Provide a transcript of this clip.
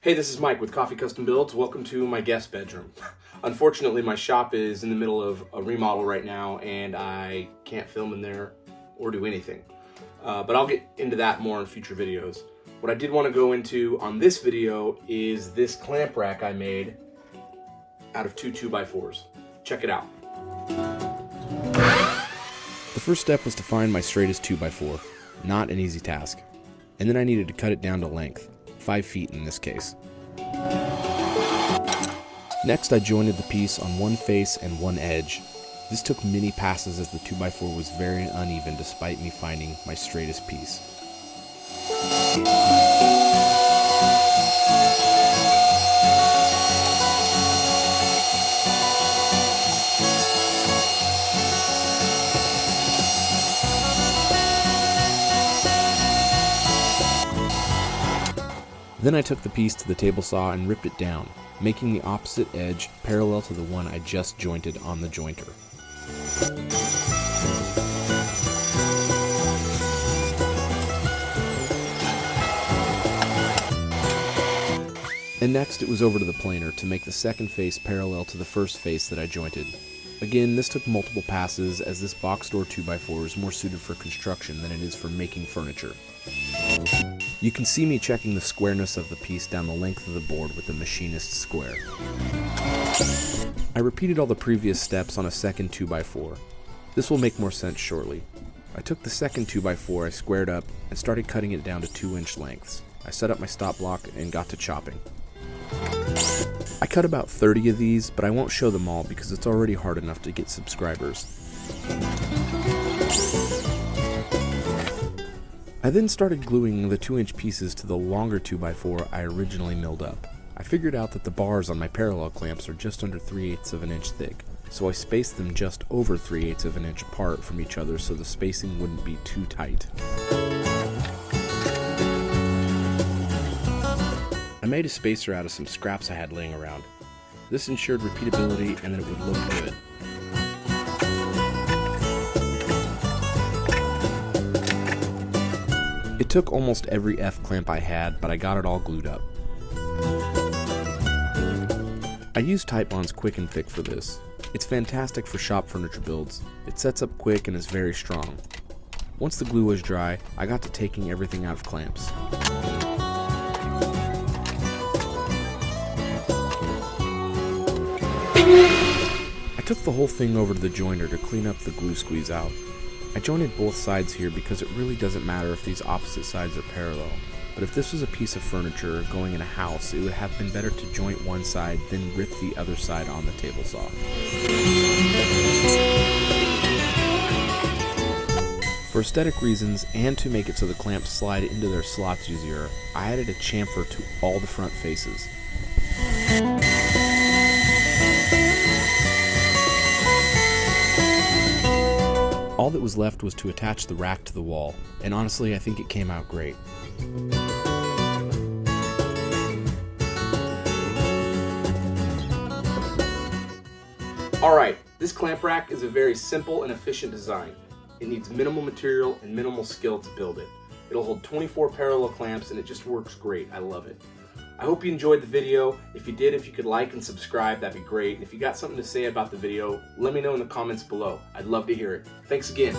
Hey, this is Mike with Coffee Custom Builds. Welcome to my guest bedroom. Unfortunately, my shop is in the middle of a remodel right now and I can't film in there or do anything. But I'll get into that more in future videos. What I did want to go into on this video is this clamp rack I made out of two 2x4s. Check it out. The first step was to find my straightest 2x4, not an easy task. And then I needed to cut it down to length, 5 feet in this case. Next I jointed the piece on one face and one edge. This took many passes as the 2x4 was very uneven despite me finding my straightest piece. Then I took the piece to the table saw and ripped it down, making the opposite edge parallel to the one I just jointed on the jointer. And next it was over to the planer to make the second face parallel to the first face that I jointed. Again, this took multiple passes as this box door 2x4 is more suited for construction than it is for making furniture. You can see me checking the squareness of the piece down the length of the board with the machinist square. I repeated all the previous steps on a second 2x4. This will make more sense shortly. I took the second 2x4 I squared up and started cutting it down to 2-inch lengths. I set up my stop block and got to chopping. I cut about 30 of these, but I won't show them all because it's already hard enough to get subscribers. I then started gluing the 2-inch pieces to the longer 2x4 I originally milled up. I figured out that the bars on my parallel clamps are just under 3/8 of an inch thick, so I spaced them just over 3/8 of an inch apart from each other so the spacing wouldn't be too tight. I made a spacer out of some scraps I had laying around. This ensured repeatability and that it would look good. It took almost every F-clamp I had, but I got it all glued up. I used Titebond's Quick and Thick for this. It's fantastic for shop furniture builds. It sets up quick and is very strong. Once the glue was dry, I got to taking everything out of clamps. I took the whole thing over to the jointer to clean up the glue squeeze out. I jointed both sides here because it really doesn't matter if these opposite sides are parallel, but if this was a piece of furniture going in a house, it would have been better to joint one side, then rip the other side on the table saw. For aesthetic reasons, and to make it so the clamps slide into their slots easier, I added a chamfer to all the front faces. All that was left was to attach the rack to the wall, and honestly I think it came out great. Alright, this clamp rack is a very simple and efficient design. It needs minimal material and minimal skill to build it. It'll hold 24 parallel clamps and it just works great. I love it. I hope you enjoyed the video. If you did, if you could like and subscribe, that'd be great. And if you got something to say about the video, let me know in the comments below. I'd love to hear it. Thanks again.